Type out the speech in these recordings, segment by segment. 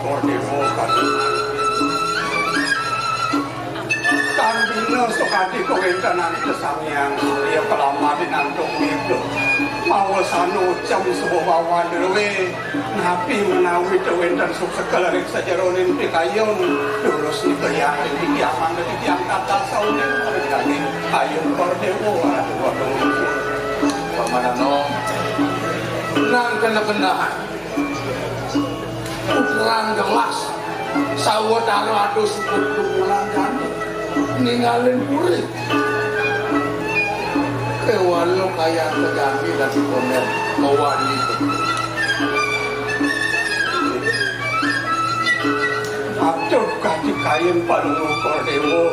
Kordewo Kandina sokati kewentanan kesamian Surya Kelama dinantung itu Mawasano jam sebawawan derwe Nabi menawi kewentan suksekal rik sajaronin pikayon Terus nikayang dikiaman dikiang kata saunin Kami ayun Kordewo Pamanano nang kena-kenaan pukulan gelas sawetara adu suku pukulan ninggalin puri kewalo kaya terjadi dari komer mawani itu Abduh kaki kain palungu Kordewo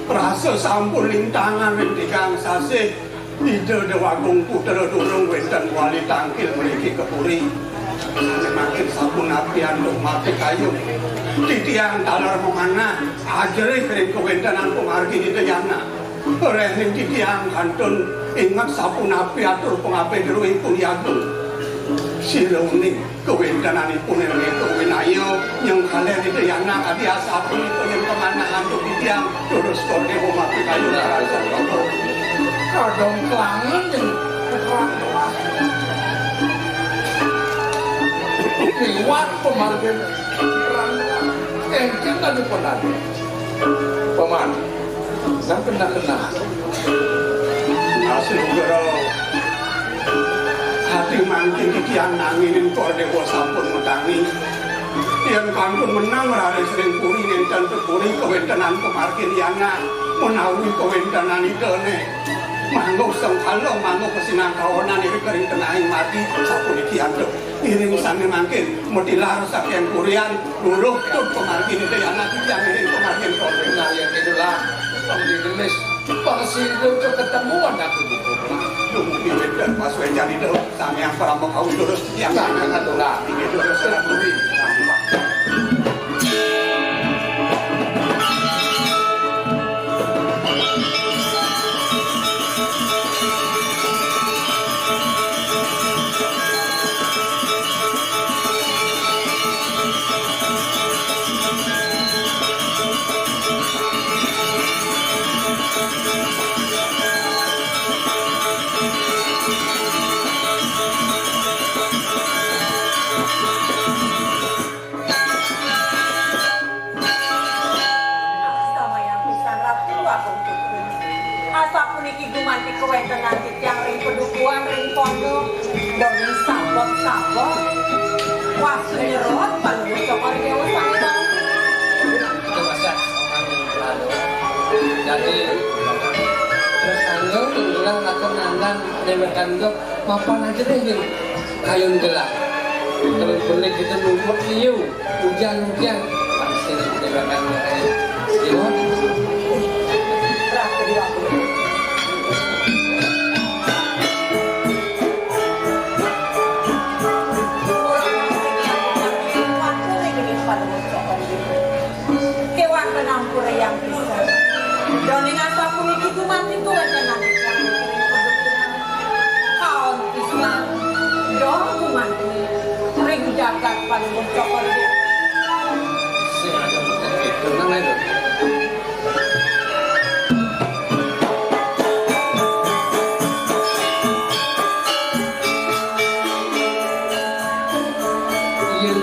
Rasa sampun lintangan wentikang sasih Ide dewagung putera durung wenten wali tangkil meriki kepuri Semakin sampun apian duk mati kayu Titiang talar memana Ajari kering kewentanan pengargi di dayana Rehin titiang kantun Ingat sampun api atur pengapi derui pun yagung Sirauning kewentanan ipun yang itu winayo Yang kalian di dayana Adi asapun itu yang kemana Untuk titiang Terus Kordewo mati kayu Rasa kotor kadang kelangan yang keterang lewat pemargin engkau tadi pernah paman dan kena hasil gero hati mangkin kikian nanginin Kordewo sampun mutangi yang kantun menang rare sering puri nentan terpuri kewentanan pemargin yana menawi kewentanan itu nih Manggo sengkalo, manggo kesinang kawanan ini kering tenahing mati sapu dikian tuh iring sami mangkin mutilar sakian kurian dulu tuh pemargin itu yang nanti yang ini pemargin Kordewo nah yang itulah pengdigelis pengsidur keketemuan aku di kota dumugi wedan pas wejan itu sami yang peramu kau terus yang sangat itulah ini terus serang duri kewentengan yang ring pedukuan, ring pondok, doni sabot-sabot, was nyerot, paling cokor dewa sama. Itu masa orang lalu. Jadi terus bilang akan nandang dewekan itu mapan aja deh nih kayun gelap. Terus boleh kita lumpur liu, hujan-hujan pasti dewekan kayak gimana? Yang bisa doning asapun itu mati tuh tenang kaon pisang dong kumantu ring jagat paling cokor sih ada itu namanya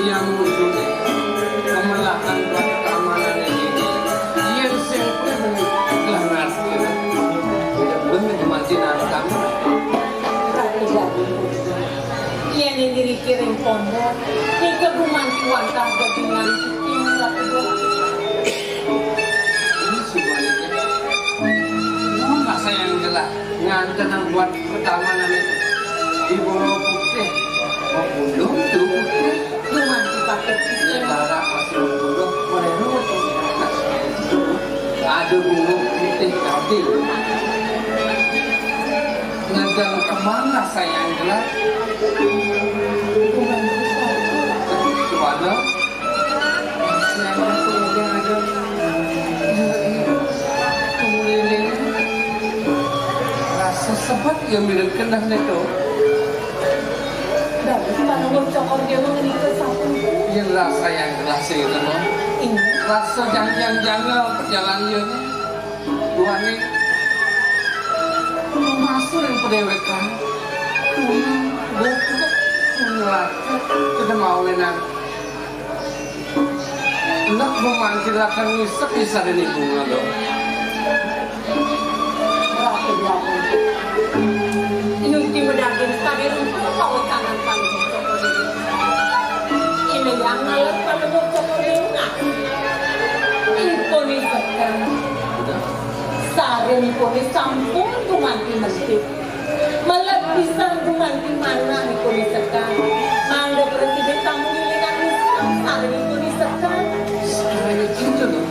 yang muncul memelahkan pada keamanan ini yang sempre melanggar tidak boleh kematian kamu yang diri kirim pondok ini kebuman kiwantah dengan ini sebaliknya mau nggak sayang gelap nganten yang buat keamanan itu di bawah putih mau bunuh tuh cuman dipakai negara masih membunuh menurut ada bulu putih tadi ngegang kemana sayang gelap kemana sayang itu yang ada keliling rasa sebat yang mirip kendah itu dari mana cokor dia mengenai ke samping yang rasa yang jelas itu loh. Rasa yang janggal perjalanannya. Tuhan masuk yang pendewekan. Bukan mengelakkan kita mau menang. Nak memanggilkan wisat bisa dan ibu ngado. Yung timedagin tadi untuk tahu kanan kanan. Ini yang ngalir pada bocor lewat. Ibu ni sekarang. Sari ibu ni sampun tumanti mesti. Malah bisa tumanti mana ibu ni sekarang. Manda presiden tamu ini kan sari ibu ni sekarang. Sekarang cinta loh.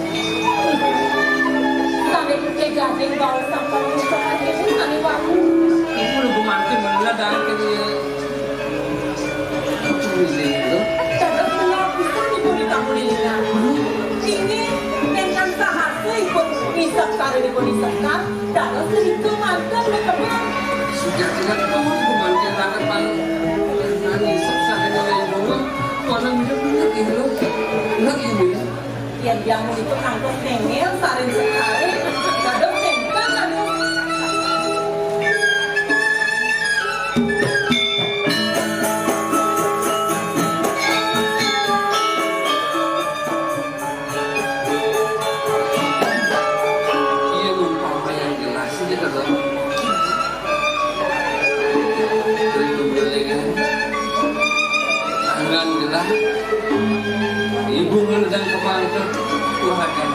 Sari kejadian bawa sampah bocor ini sari waktu. Ibu lu gumanti mana dah ke dia. Tulis itu. Cara bisa ibu di tamu ini kan. Ini dengan sahasa ibu bisa sari ibu ni sekarang. Dalam sedikit mantan mereka. Sudah tidak tahu gumanti akan pang. Nani saksa dengan ibu. Orang hidup ini loh. Nak ini. Yang jamu itu kantong nengel, saring sekali, kadang tengkang, kadang Iya lupa yang jelas ini kalau itu belikan tangan jelas ibu ngendang kepala Tuhan akan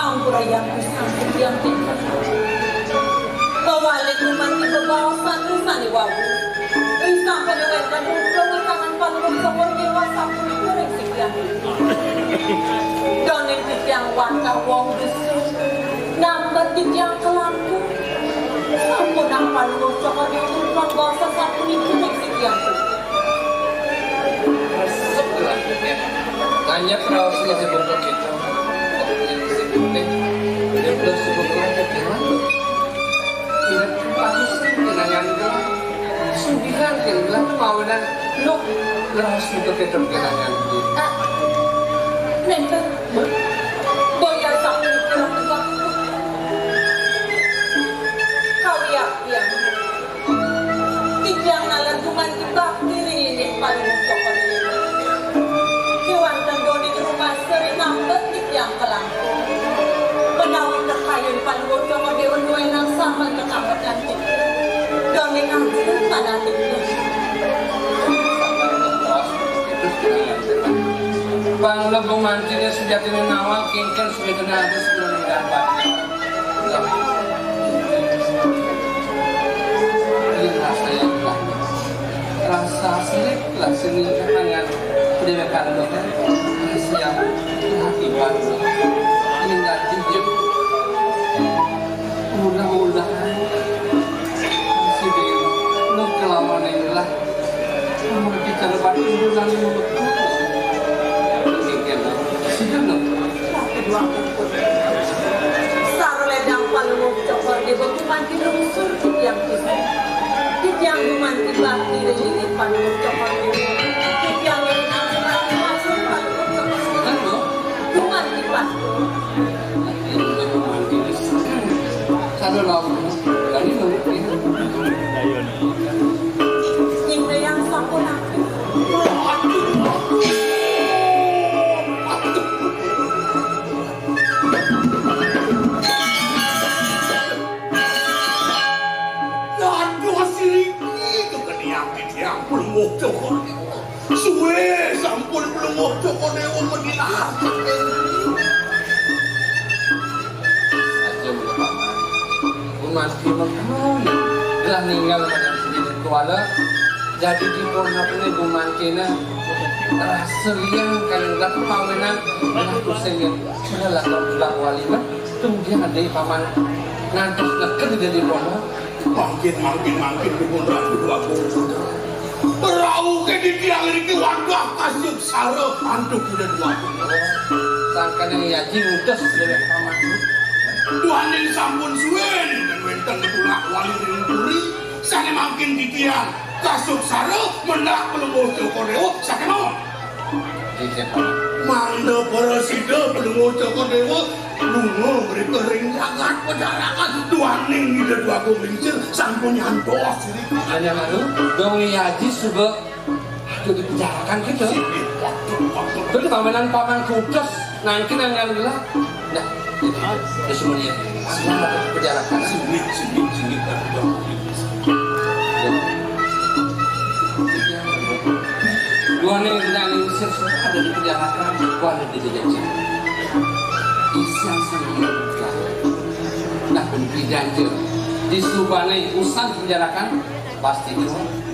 ampura yang pisang yang tinggal. Kawalik naman di babawasan usan ni wabu. Isang panawetan ng tangan palulog sa kornewa sa pulitureng sikyan. Donin tityang wata wong gusto. Nambat tityang kelampu. Sampun ang palulog sa kornewa basa sa pulitureng sikyan. tanya kalau sudah sebut kita dia belum sebut kita tidak bagus dengan yang sudihan bilang mau dan lu harus untuk kita dengan yang Nenter, boya sa pulitureng kau yakin tityang nalantungan kita dirinig palulog sa kornewa. Kiwantan doon di rumah sering nambet tityang kelampu. Penawin terkayun palulog sa kornewa ng sama kakabat nanti. Doon di ngangsin panatik mo. Bang lebong mantinya sejak ini nawal kingkan sudah kena ada sebelum dapat. Ini rasa yang lain. Rasa selik lah seni hangat. Pendewekan dokter siap hati baru. Ini nggak jujur. Mudah-mudahan si Dewi lu kelamaan inilah mau kita lebat bulan mulut. Kedua kumpul. Saroledang palulog sa kornewa kumanti lungsur tityang kisah. Tityang kumanti bati rilingin palulog sa kornewa. Tityang rinang kumanti masuk palulog sa kornewa. Kumanti bati. Satu lawan dari mulut ini. Hindi yang sampun aku. Pelungok cokor suwe sampun pelungok cokor dewa menilai Aja boleh paman. Umat kita telah meninggal pada sendiri kuala. Jadi di purna ini umat kita rasa liang kalau dah pawenan dah kusengin sudah lah kalau walima kemudian ada paman ngantos nak di purna makin dukun ratu aku Rau ke di tiang ini wadah kasih saro antuk udah dua sangkan yang yaji utus dari paman Tuhan yang sampun suwen dan wenten tulak wali ringkuri sana makin dikian kasuk saro mendak pelungo Jokodewo sakit mau manda para sida pelungo Jokodewo lunga mereka ring sangat pedalakan duaning ida dua kumincir sampun nyantos hanya lalu dong Haji juga itu dipejarakan gitu terus pamenan paman kudos nanti nanggal gelap nah itu semuanya selamat dipejarakan sini dua nih yang Mesir ada di penjarakan ada di Jejak Isya sendiri nah pembidan di Subane usan penjarakan pasti itu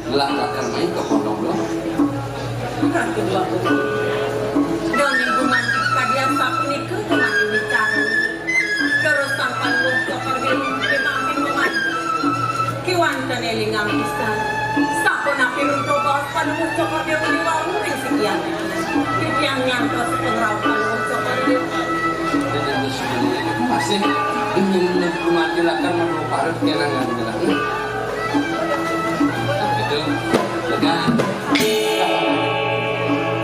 gelak-gelakan main ke pondok lo Kan kedua kudu. Dan ibu mantik kadian sapu ni ke kemana bicara. Terus sampai untuk pergi ke mamping kemana. Kiwan dan elingang pisan. Sapu napi untuk bos panung cokor dia beli bau ring sekian. Kipian nyantos pengrau panung cokor dia. dan itu sebenarnya masih ingin mengatilakan menukarut kenangan gerak itu dengan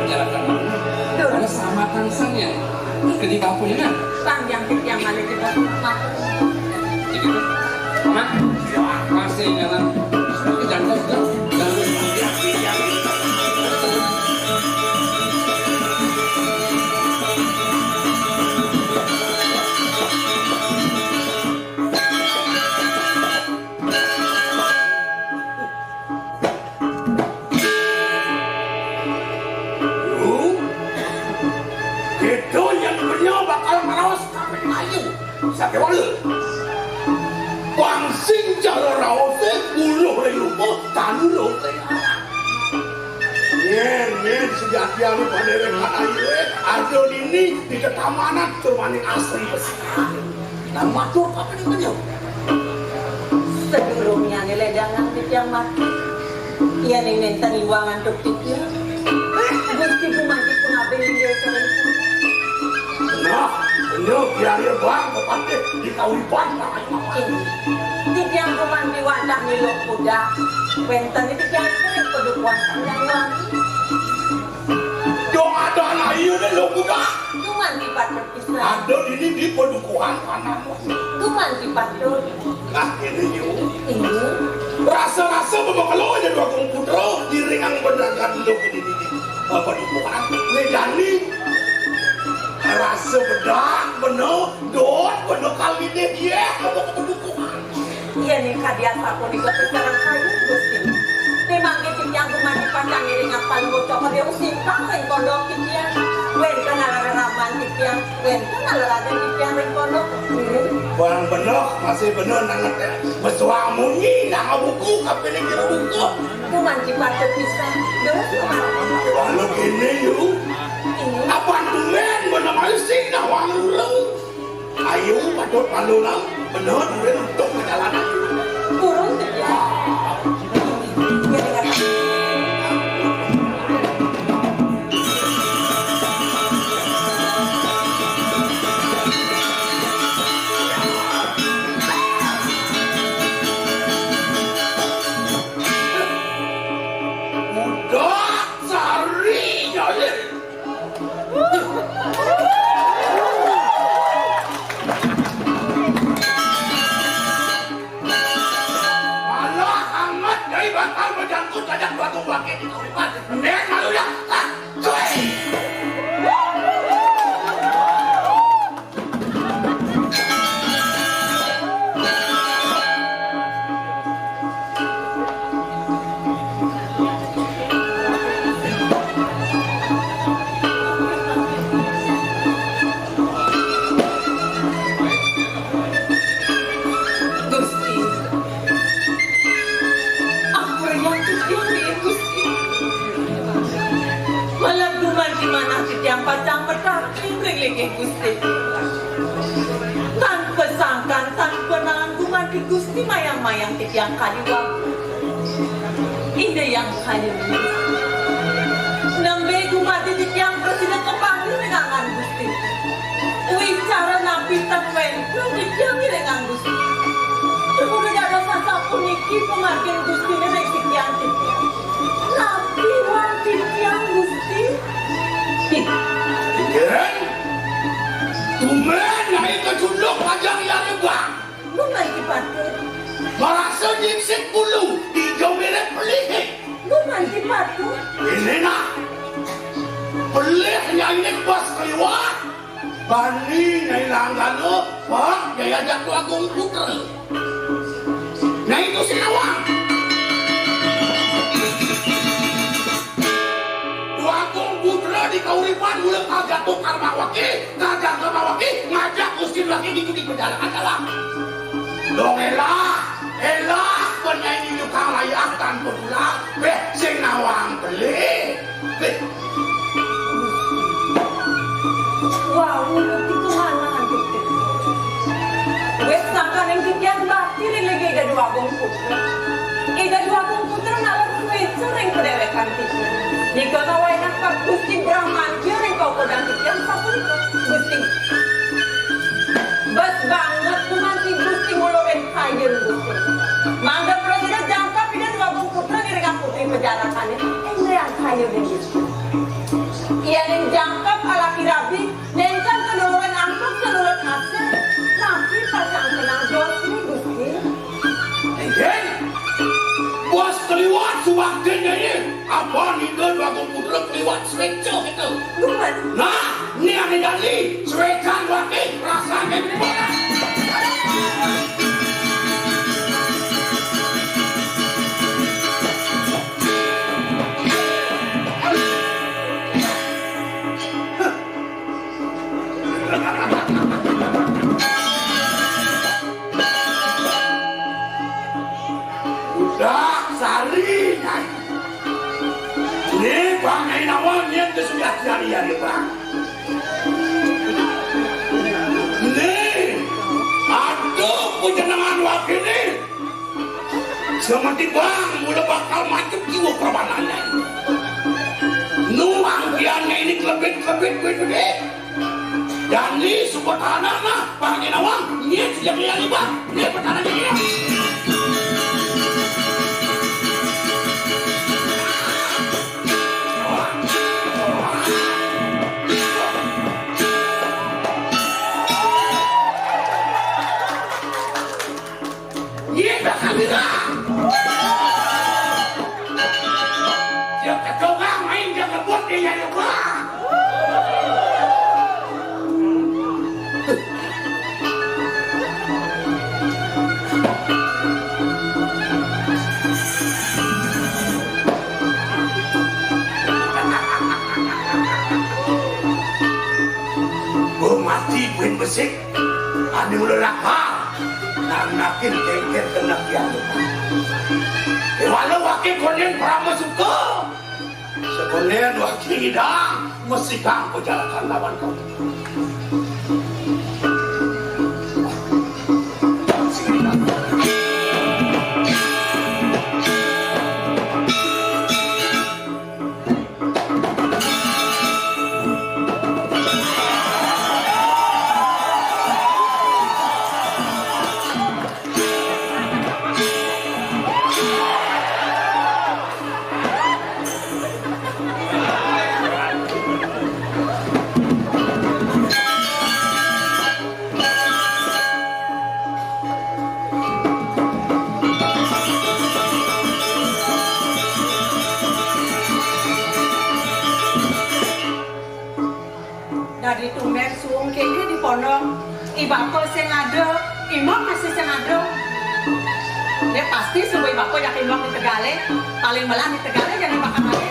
penjarakan karena sama tangsanya ketika punya kan Tang yang mana kita mak. jadi mak masih dalam jangan itu yang punya bakal merawas kami ayu sakit wala bangsing cara rawasnya buluh lelupo tanulo Yen sejatian pada rekan ayu ada ini di ketamanan termaning asli besar dan matur apa namanya Sebelumnya ngeledangan di tiang mati. Ia ning minta iwangan untuk tikir. Gusti pemati pun apa yang dia cari. nah bener biar bang kepada di kawipan Di tiang pemati wadah nilok kuda. Wentan itu tiang kering pedukuan yang wangi. dong ada anak ayu dan lo kuda Tuman di patok pisah. ada ini di pedukuhan kananmu Tuman di patok. nah ini yuk Ini. rasa-rasa memang aja dua komputer di ringan berdagang lo ini apa di bukan ngejani rasa bedak bener dot bener kali deh ya kamu kepedukuhan Ia nih kadian sapu di kopi sekarang kayu gusti. Memang itu yang kumandi pandang ini ngapal bocok dia usin pakai kondok kian. Wen kenal raman kian, wen kenal raden kian ren kondok. barang bener masih bener nangat ya bersuara munyi nak buku kapan yang kira buku Tuman di patok pisah. Terus walau gini yuk ini apa tulen bener masih nak wangu ayo patut malu lah bener tulen untuk perjalanan kurung dia. Ia dengan mudah sari jadi malah amat dari bakal menjangkut tajam batu bangkit di kawipan nek malu ya cuy Gusti. Apa yang terjadi Gusti? Malah duman di mana setiap pacang bertaklim lagi Gusti. Tanpa sangkan, tanpa nangan duman di Gusti mayang-mayang tiang kaliwang. Inde yang kalian Nambe duman di tiang presiden kepanggil dengan Gusti. Wicara nabi tanwen, di tiang dengan Gusti. Kemudian ada sasa Ipo makin Gusti na nagsikyang tikyang. Napiwan tikyang Gusti. Yen, tumen na ikajulok pajang yari ba? Lumay kipatid. Marasa jiksik bulu, ikaw mirip pelihik. Lumay kipatid. Ini na, pelih niya inikbas kaliwat. Bani na ilanggan o, pak, kaya jatuh agong putra. Na itu sinawang. Dua agong putra di kauripan mulai kagak tukar mawaki, ngajak usir lagi di perjalanan dalam. Dong elah, penyanyi nyukang layak tanpa pulang, sing nawang beli. Wow, itu kemana Gusti? Wes sangka neng tikyang bakti ring lagi ida dua agong putra. Ida dua agong putra nalar itu ring kedewekan tikyang. Jika kawai nak Gusti Brahman ring kau kodang tikyang sapun Gusti. Bas banget kumanti Gusti ngulowin kayen Gusti. Mangga presiden jangka pindah dua agong putra ngiring putri penjarakannya. Yang kayen ring Gusti. Ia neng jangkap ala kirabi, nengkan kenurunan angkut kenurunan hasil, tapi pasang tenang Gusti Gusti. Jen, bos keliwat sewaktunya ini, apa nih kan bagong putra keliwat sereco itu? Luman, Nah, ini yang didali, serecan wakil, rasanya gimana? Udah, sari, nyai. Ini bang, ini awalnya sudah hari-hari bang. Ini, aduh, penjenengan wakil ini. Seperti bang, udah bakal macam jiwa perbanannya. Nuang kiannya ini kelebit-kelebit gede. Dan ini subhanallah mah, bang Nawang, ini sudah kelihatan bang. Ini pertananya ini. Dia ketongang main dia ngebuat dia jadi orang. Mati pun besik, ada ulah nakin kengker kena kialu. Walau wakil konen pernah suka, sekonen wakil hidang mesti kang penjalakan lawan kau. dari tumben suung kene di pondok, ibako sing ada, imam masih sing ada. Ya pasti semua ibako yakin imam di Tegale, paling belah di Tegale jadi makan lagi.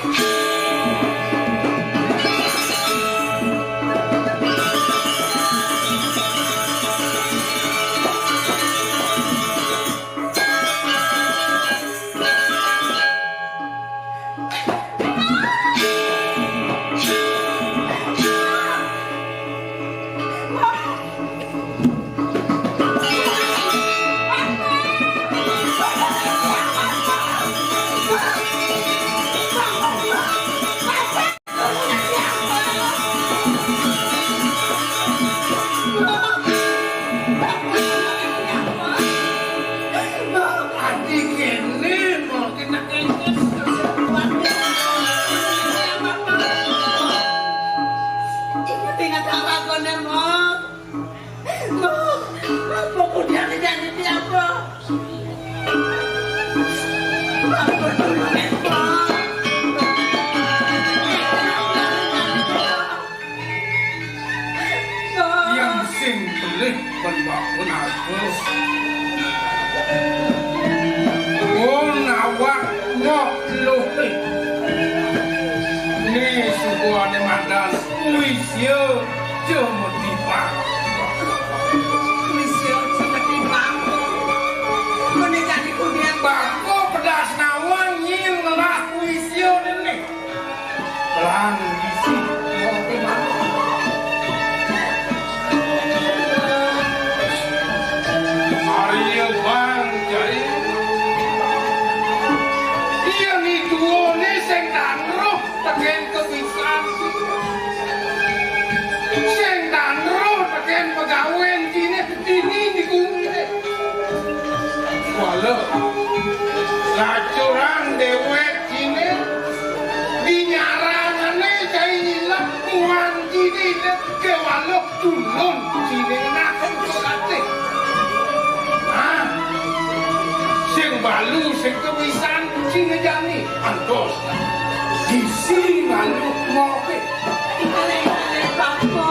Wisyo cuma tiba. Wisyo seperti bangku. Menikah di kuliah Bako pedas nawang nyil ngelah wisyo dene. Pelan isi. seperti bangku. Arya bang jari. Iya nih duone sing tanruh teken kebisan. Sing tanruh teken pegawen kini ini dikungkit. Walau lacuran dewek kini dinyarangane cai nyilap muan kini ke walau tulun kini nakan kolate. Ah, sing balu sing kewisan sing ngejani antos. Isi balu moke. Ikale bangko.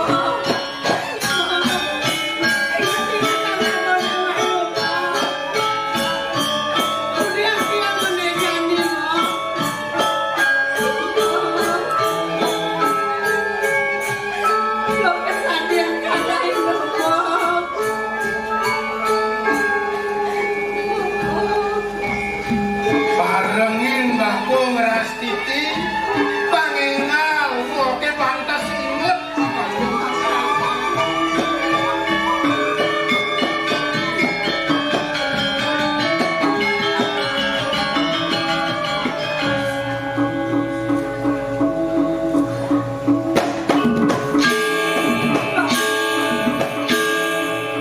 Barengin bangku ngeras titi pangengal moke pantas inget.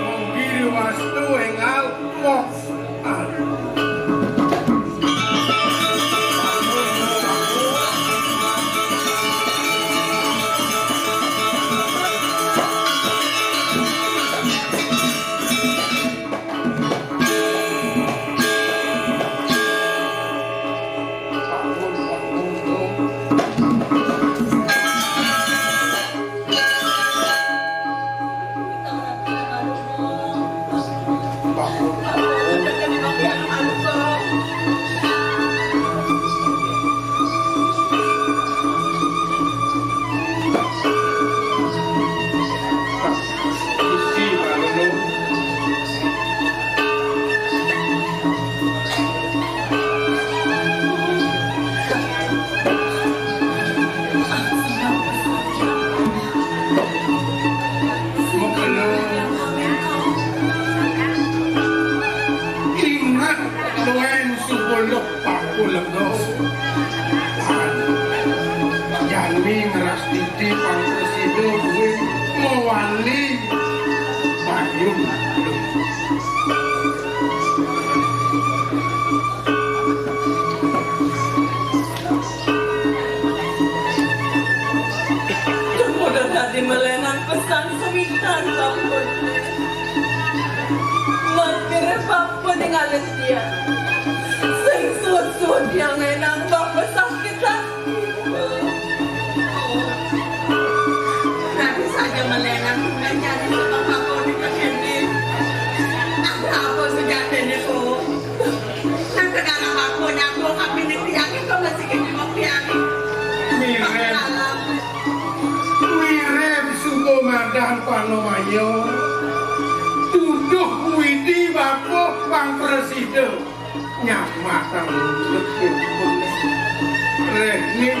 Mungkin wastu engal mok. Isi balu. Ingat luen sepuluh pakuleng dos. Yani ngeras titi pang presiden gue mewali payung. Udah tadi melenan pesan sewitan bangko. Makanya bangko ninggalin dia. Sing suut-suut yang enang bangko sakit hati. Nanti saja melena mencari sebab aku di kesini. Apa sejatinya kok? Nah sekarang aku nyambung api negeri yakin kau masih kini mau yakin. Mirip Sukomandan Panomayo. Tuduh widi bako pang presiden. Nyamatan lebih Rehni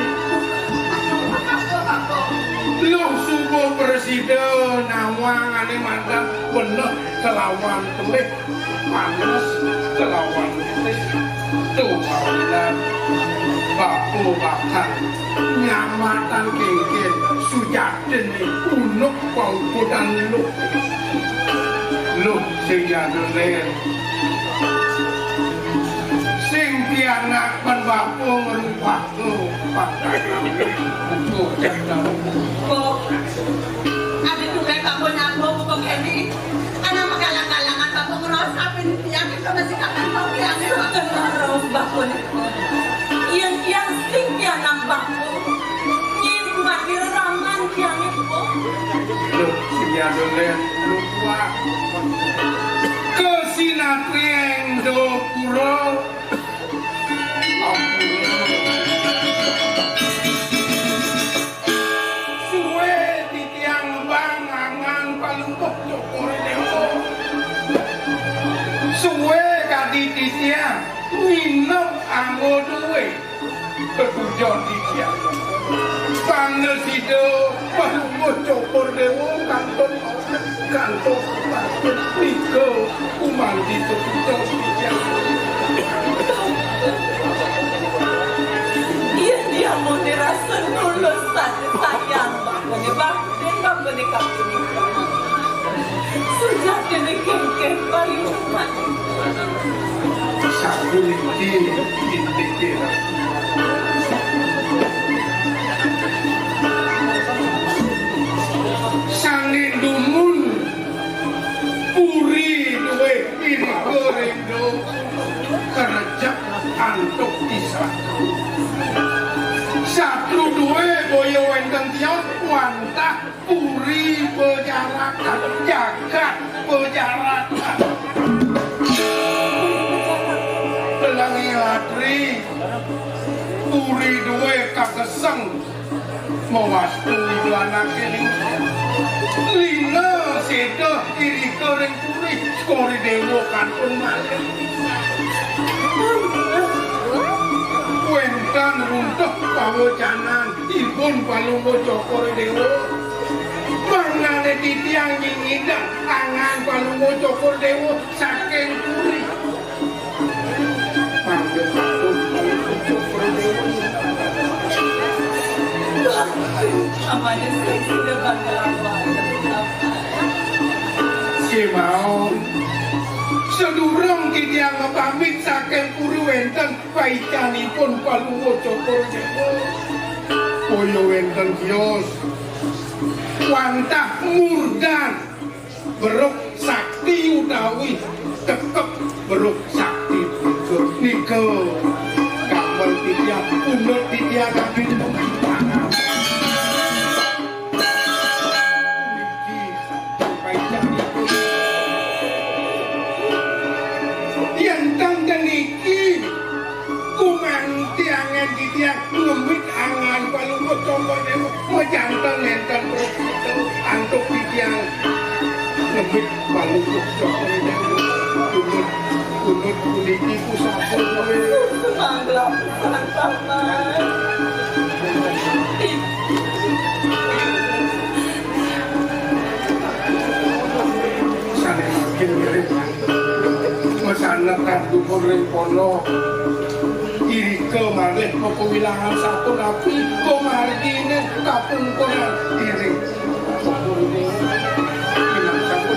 lu subuh presiden nawang ane mantan bener kelawan telih panas kelawan telih tuh kawilan bapu bakal nyamatan kengken sujaden unuk pangkudan lu sing jadolen sing pianak pan bapu ngerupak lu pangkalan lu jadang Kok ada juga kamu nyambung kok ini. Anak makalang-kalangan kamu ngeros api negeri yakin kau masih kapan kau yakin. Terus bangko. Yang sing dia nambah. Yang makir raman yang itu. lu sing jadolen lu tua kesinatrieng do puro suwe titi nginep anggo duwe ketujuan dikian panel sido palungo cokor dewo kanton niko umandi ketujuan dikian Dia mau dirasa nulus saja sayang bangunnya bakti bangunnya kampung sudah kena kengkeng payungan satu inti sangin dumun puri duwe iri gorendo kerja antuk islah satu duwe boyo wendeng tios wantah puri pejarakan jagat pejarakan pelangi latri puri duwe kakeseng mewastu ibu anak ini lina sedo iri goreng puri skori dewo kantun malih wentan runtuh pawocanan ibun palungo cokor dewo mangane titiang nyingidang angan palungo cokor dewo saking puri panggil patut palungo cokor dewo amanya saya sudah bakal si mau sedurung titiang pamit saking puri wenten paicanipun palungo cokor dewo koyo wenten kios wantah murdan beruk sakti utawi tekep beruk sakti niko kamel titiang unut titiang kami pengantangan niki paicanipun yang tangga niki kumantiangan titiang ngemit angan palungo cokor dewo majanteng enten profito antuk titiang ngemit palungo cokor dewo unut kuniki kusapun Manglap paman sana makin mirip mesana kartu goreng pono iri ke malih kewilangan satu tapi komargine kapung koran iri bilang satu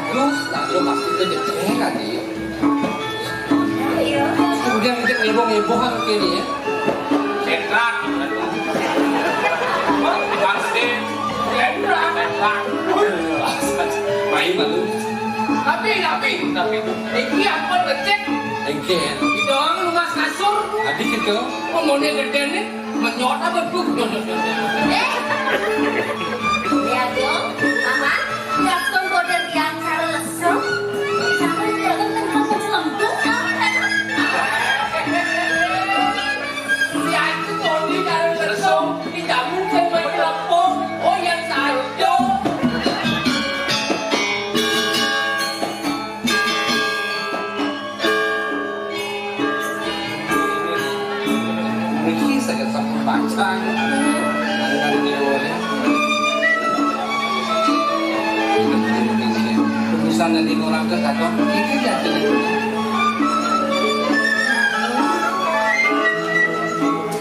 bagus, lalu pasti kejadian tadi. Iya. Kemudian kita heboh-hebohan kini ya. Sentrat. Pasti sentrat. Main malu. Tapi iki apa ngecek? Engken. Di doang rumah kasur. Adik itu. Ngomongnya gede nih, menyot apa tuh? Lihat dong, Mama. Lihat dong model yang cara lesung. Sampai jangan terlalu selembut. Ya itu Tony dari Bersong, tidak mungkin menyelempung. Oh yang saja. Ini saya sampai pancang. Dengan dewa. Misalnya di orang ke kantor, ini jadi.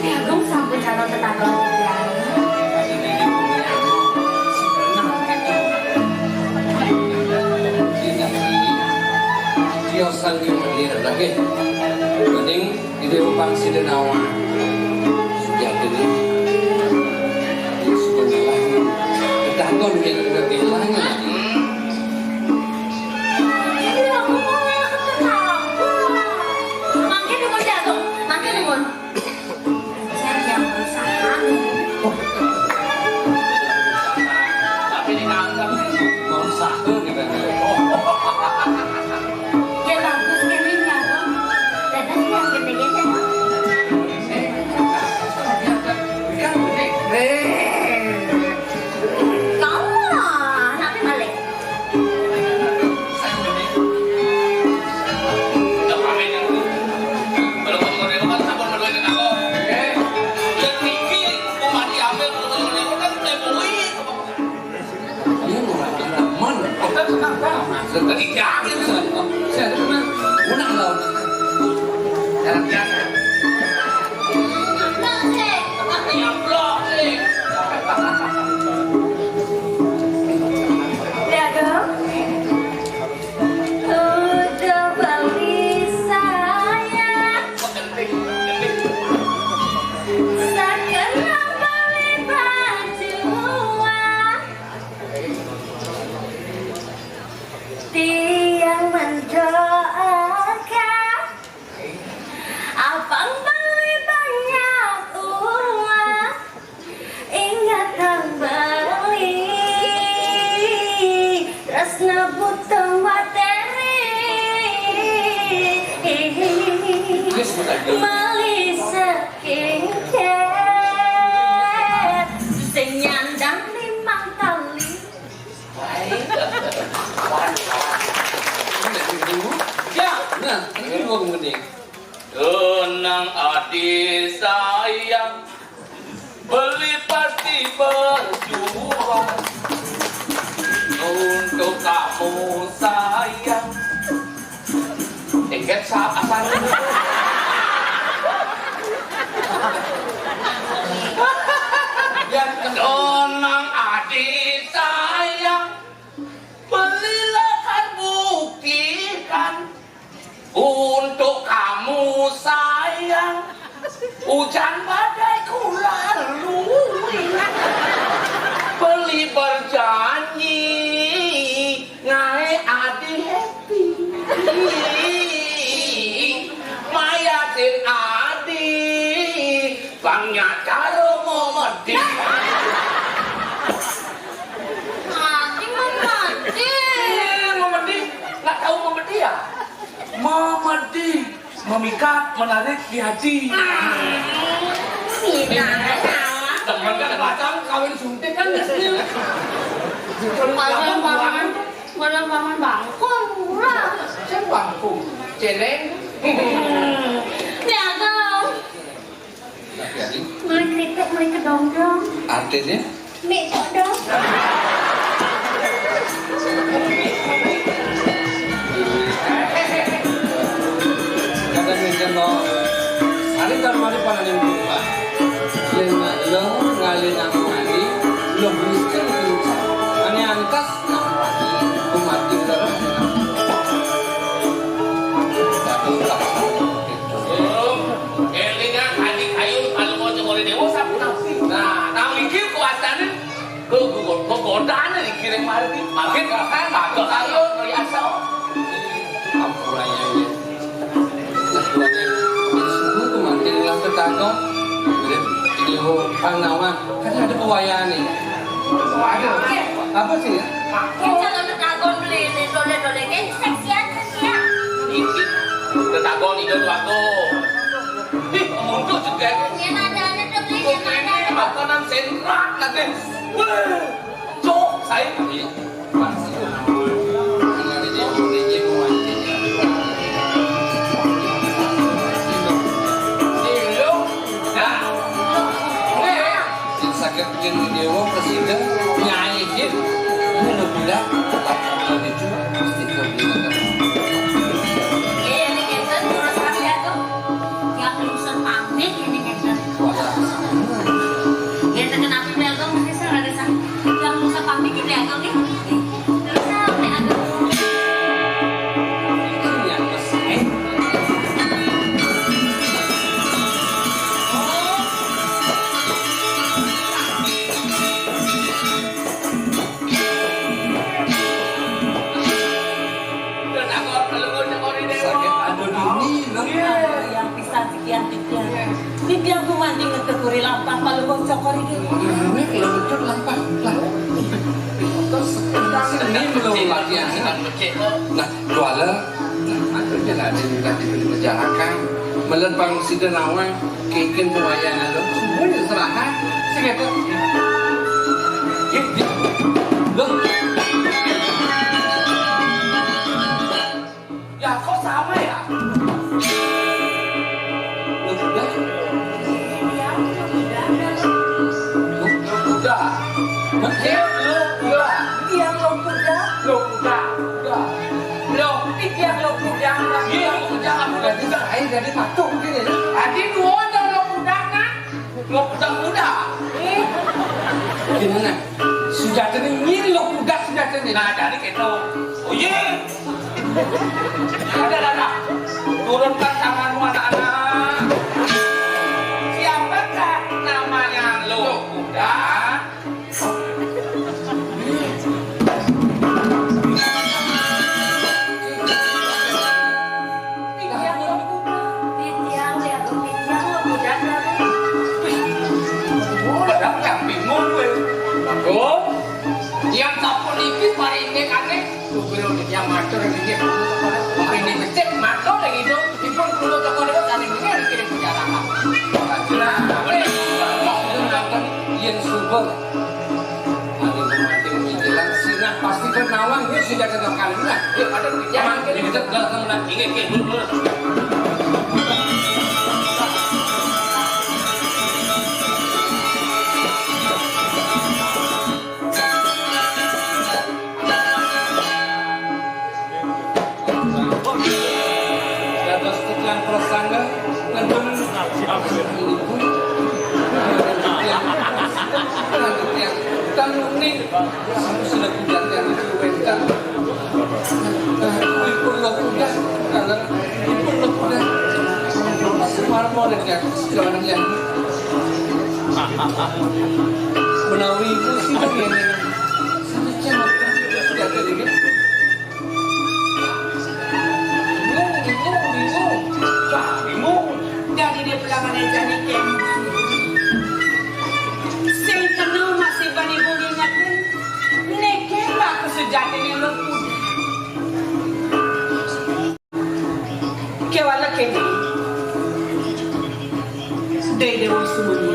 Lihat dong sampai calon tetangga kita. Dia sangat mendir lagi. Mending di dewa bangsi dan awan. Sudah jadi. Sudah lagi. Tetangga mungkin sudah kehilangan lagi. Tapi dianggap Mau sahur kita. Jadi jangan Saya pernah unang laut. jangan. Yang blok sih. Tiang mendoakan abang beli banyak uang, ingat kang beli tresna butuh materi beli skincare sing nyandang 5 kali. Ya, nah, ini dua kemudian. Tenang adik sayang, beli pasti berjuang untuk kamu sayang. Ingat saat asal yang tenang adik sayang, belilah kan buktikan untuk kamu sayang. Hujan badai ku lalui, beli berjanji ngai adi happy, mayatin adi bangnya caro momedi. Momedi, nggak tahu momedi ya? Momedi memikat, menarik di hati. Teman kan batang kawin suntik kan biasanya. Malam bangkong murah. Saya bangku, celeng. Lihat dong. Beli keripik, beli kedong-dong. Artinya? Mie dong. Kata mungkin lo, hari tarmari pada yang berubah. Lena lo ngalih nama mandi, lo miskin pincar. Ane angkas nama mandi, kumati darah. Kang Nawang, kan ada pewayangan nih. Ada. Apa sih ya? Kita jangan netagon beli dole-dole kan seksian ya. Ini tetagon itu tuh aku. Ih, untuk juga. Yang ada beli Kok ini makanan sentral nanti. Wah, cok saya ini. Pasti tuh. Ini ada dia pewayangan. Sakit gini dewa presiden nyanyi gitu ini lo bilang kalau dijual pasti kau bilang ini kita terus ada tuh yang lulusan pamit ini kita ya kenapa belakang masih salah desa yang lulusan pamit ini belakang nih terus sampai ada ini yang besar yang pisah sekian ini biar gue mandi ngetekuri lampah malu gue cokor ini ini kalau betul lampak lah terus ini belum latihan nah jualan ada jalan yang tadi beli berjalan melepang sidang awang keken pewayangan lo semuanya serahan segitu loh Ya kok sama ya? Jadi patung gini. Adi dua lo muda. Gimana? Sudah ini lo kuda sudah ini. Nah dari itu. Oh iya. Ada. Turunkan tanganmu anak-anak. Siapakah namanya lo kuda? Yang kapal ini mari ini kakek yang matur ini ini becek matur lagi itu dipun kulo toko itu tadi ini dikirim perjalanan yang super ada mati menjelang sinah pasti bernawang dia sudah kenal kalian ada jangan kita belakang lagi ingat dulu Prasangga ngedung tanungin sudah kudat yang dicuwenkan ipun lo kudat karena ipun lo kudat semua model yang sekarang yang menawi ibu sih begini sampai cemot sudah tadi kan Dari dia pelanggan jadi kem. Sing kenal masih bani bunyi nyakin. Neken aku sejati ni luput. Kewala kene. Dede usumuni.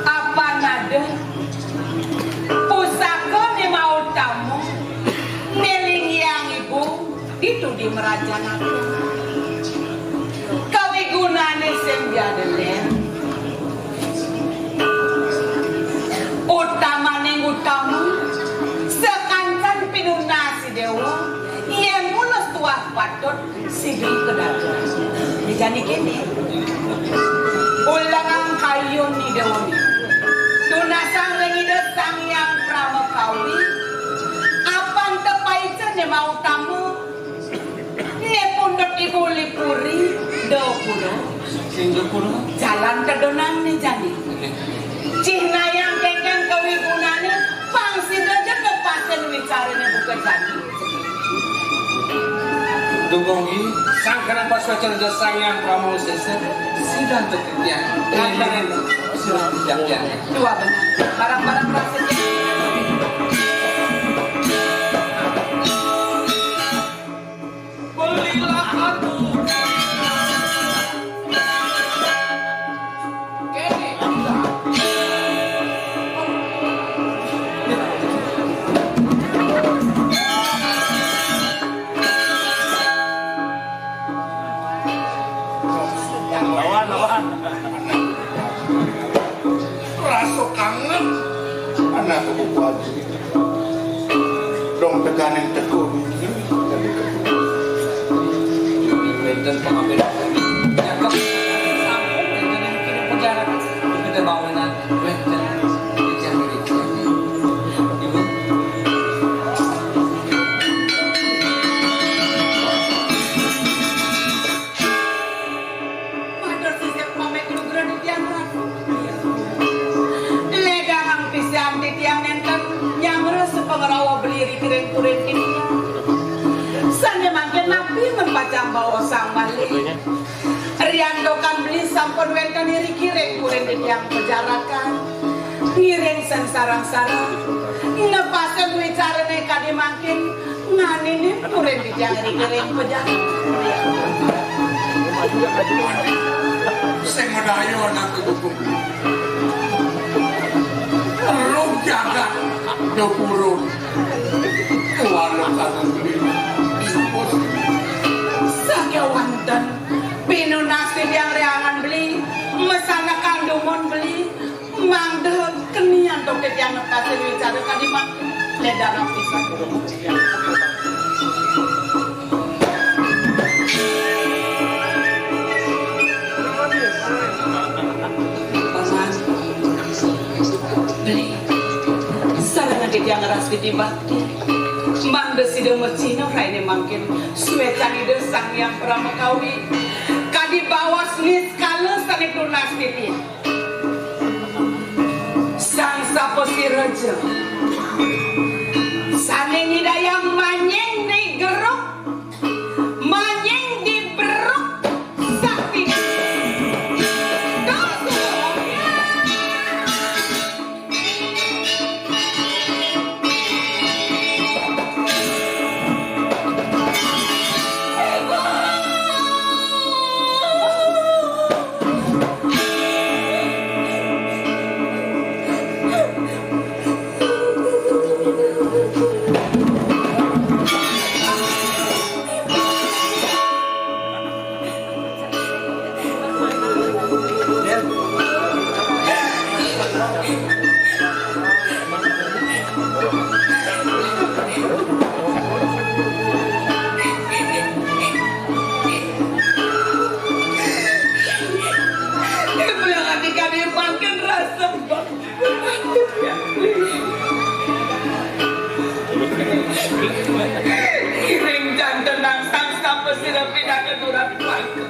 Apa nada? Pusaka ni mau tamu. Neling yang ibu itu di merajanakan. Gunane sing biadelen utamane utama sekancan pinunasi dewa yang mulus tuah patut sigri kedatangan dijani kini ulangan kayu ni dewa ni tunasang lengi desang yang pramakawi apang tepaitsa ne mau tamu ne pundut ibu lipuri jalan ke donang ni jadi Cina yang kengkeng kewigunanya pangsi aja kepasen wicaranya bukan jadi Dugongi sang kenapa suacara sang yang pramu sese sidang terketian lantaran sudah dijangkian Dua benar. Barang-barang prasetya. belilah aku kene Rasa kangen anak kebukuan dong teganin tekun dan pengambil cakep sambung dengan kini penjara kita bawanan dan bicara begitu ibu Mador sisip mamek nugra di tiang raku. Legang pisan di tiang nenten yang resu pengerawa beli kiring kuring ini. Sanya makin nabi membaca bawa sang balik. Riandokan beli sampun wenten diri kiring kuring di tiang pejarakan. Ngiring sen sarang-sarang. Nepasen wicara neka dimakin nganinin kuring di tiang kiring pejarakan. sing medayo anak kebukuan rung jagat dapurun warung kangen beli disupus Sakewanten pinunasi yang reangan beli mesana kandumon beli mangdeh kenian doket yang nepasin wicara kadimak ledara pisan paman beli sarana yang ngeras di bakti mangde sida mercino raine mangkin suecan ide sang yang pramakawi kadi bawas nis kala sane tunas titi sang sapo sirejo sane nyidayang manyeng ni geruk manyeng di beruk sakti Kiring jantan nang sang sampai sirap pindah ke durat pangke.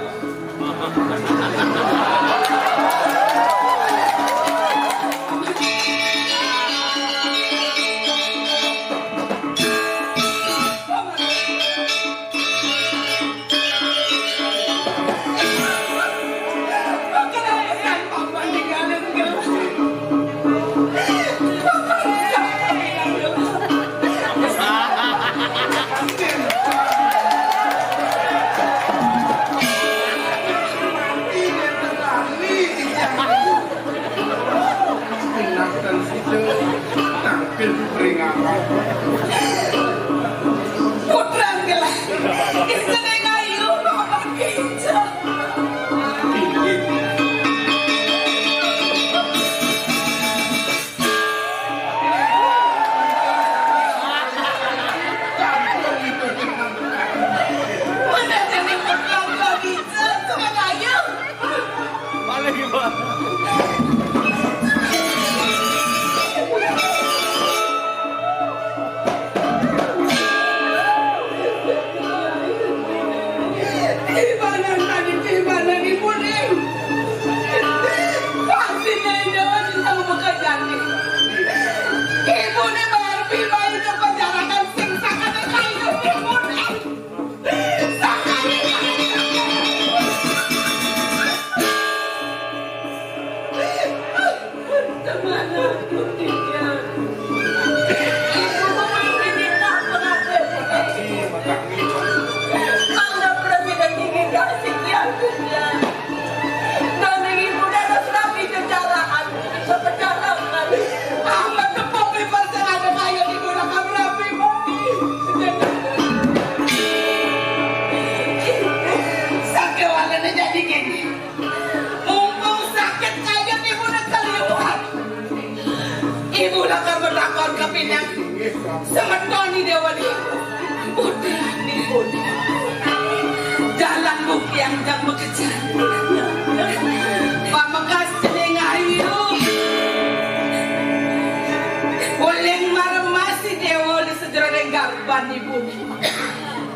ban ibu.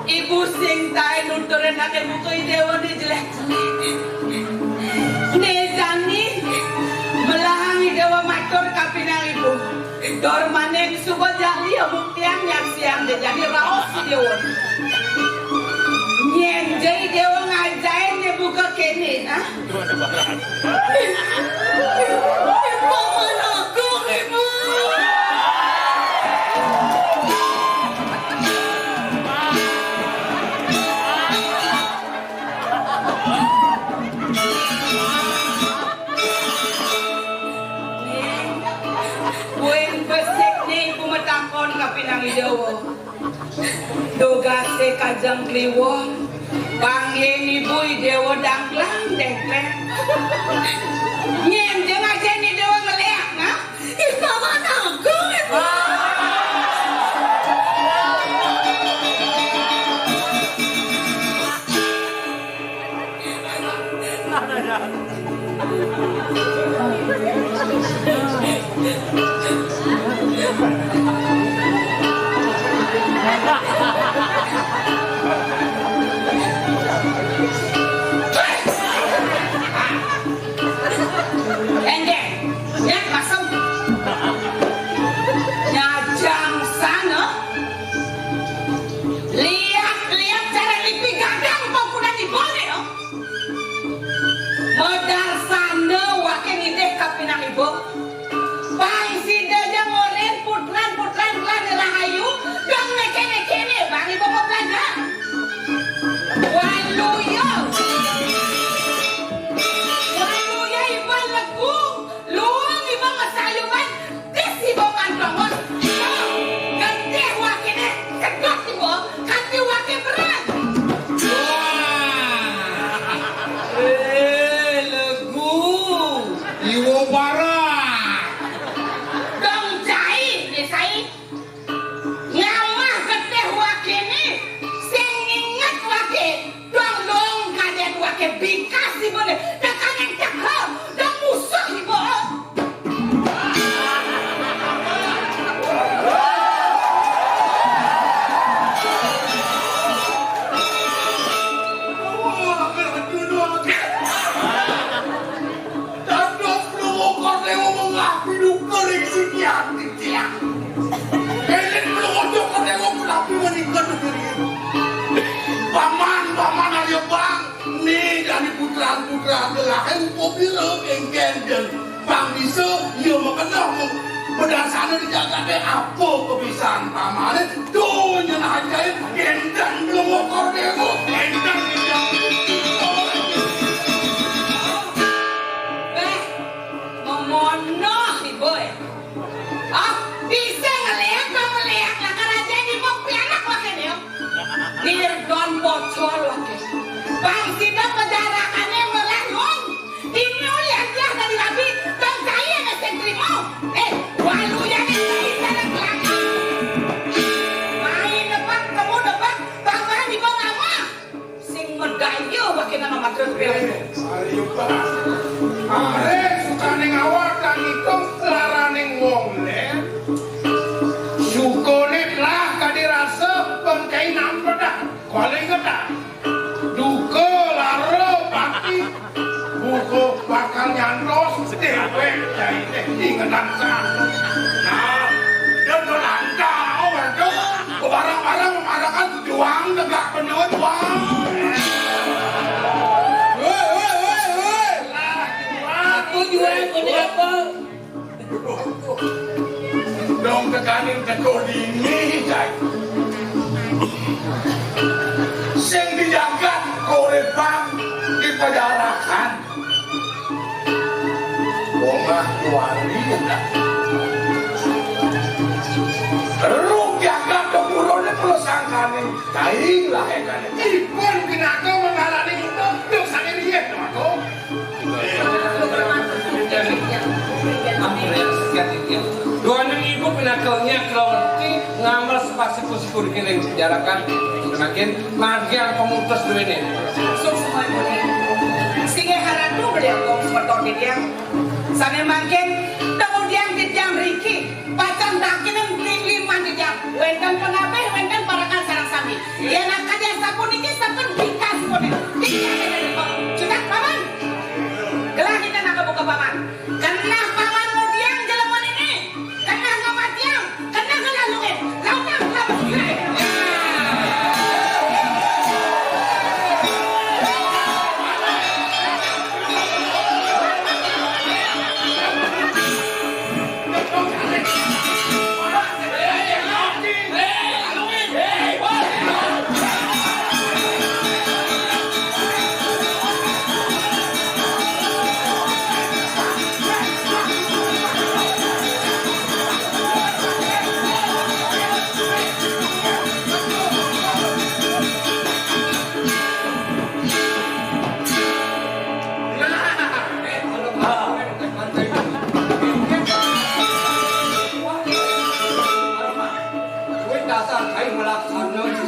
Ibu sing tae nuturin ake buku dewa ni jelek. Nejani melahangi dewa matur kapinang ibu. Dor maning suko jali buktian yang siang de jadi raos dewa. Nyen jadi dewa ngajain ne buka kene, ha? Paman aku, ibu. Kapinang Jawa dogase kajang kliwon panggil ibu dewa danglang dengkleng nyen jangan aja nih dewa ngeleak nah ibu mana aku ibu Endek, ya pasang nyajang sana lihat cara lipi gadang pangkunan di bone no modal sana wakil ide kapinang ibu bang si dajang oren putran rahayu dong nekene bang ibu mau belanja waluyo iban lagu luang iban masayuman tis ibu mantongon gede wakilnya sedot ibu kati wakil berat lagu Iwo barat. dong jai desai ngamah gede wakilnya sing ingat wakil dong kaden wakil bikas ibu nih dekan yang cakap dong musuh ibu Paman ayo bang, nih dari putra gelahan kopi engken dan bang bisa iya makan berdasarkan dijaga deh apa kebiasaan paman tuh nyenah ajaib gendang belum ngokor demo gendang memonoh ibu bisa ngeliat lah keraja ini mau pianak wakil ya Nirdon bocor wakil bang sidang penjarakannya melelong ini ulian dia dari labi bang saya ngasih terima walu yang ini saya kelangin main depan kamu depan bang mana di bawah nama sing medayo wakil nama matrus bilang ayo bang are suka ning awak dan ikut laraning wong le syukune lah kadirasa bangkai nampedah paling kedah duka laro pati buku bakal nyantos dewe jai teh ingetan sana nah dan melanda waduh barang-barang memarakan tujuan tegak penut wang aku jual kode apa dong tekanin teko dini jai sing dijaga korebang di penjarakan wongah wali rung jaga kemurone pelosangkaning kaing lah ekane ipun kinako mengalani itu dok sakit dia aku Doanya ibu penakalnya kalau nanti ngamal sepasi-pasikur kini penjarakan semakin magian pemutus dua ini Sok semua ini singa haratu beliau kong seperti dia sana makin kemudian di jam Riki pacan dakin yang lima di jam wendan pengabe wendan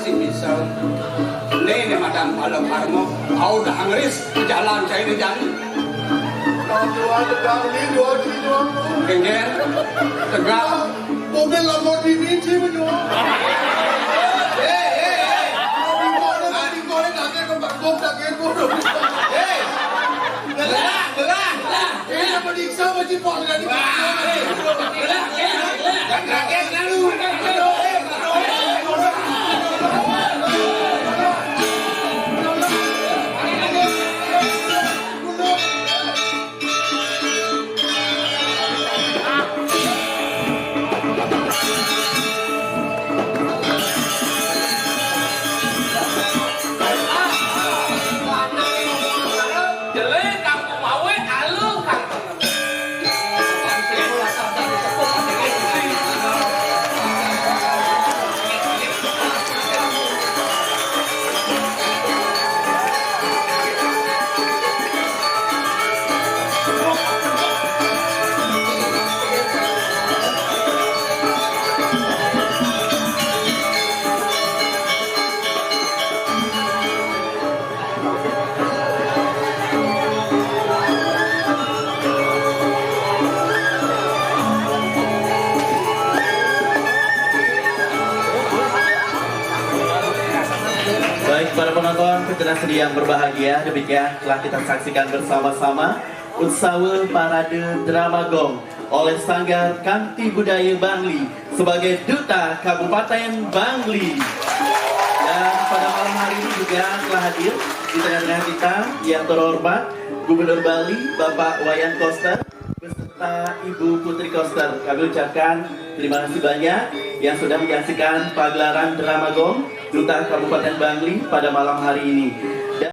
masih bisa. Ini madam malam karmo, kau udah ngeris ke jalan saya di jalan. Dua tegak ini, dua sini, dua. Kenger, tegak. Mobil Lamborghini sih menjual. Para penonton, pemirsa yang berbahagia, demikian telah kita saksikan bersama-sama Usaha Parade Drama Gong oleh Sanggar Kanti Budaya Bangli sebagai Duta Kabupaten Bangli. Dan pada malam hari ini juga telah hadir di tengah-tengah kita yang terhormat Gubernur Bali Bapak Wayan Koster beserta Ibu Putri Koster. Kami ucapkan terima kasih banyak yang sudah menyaksikan pagelaran Drama Gong Duta Kabupaten Bangli pada malam hari ini.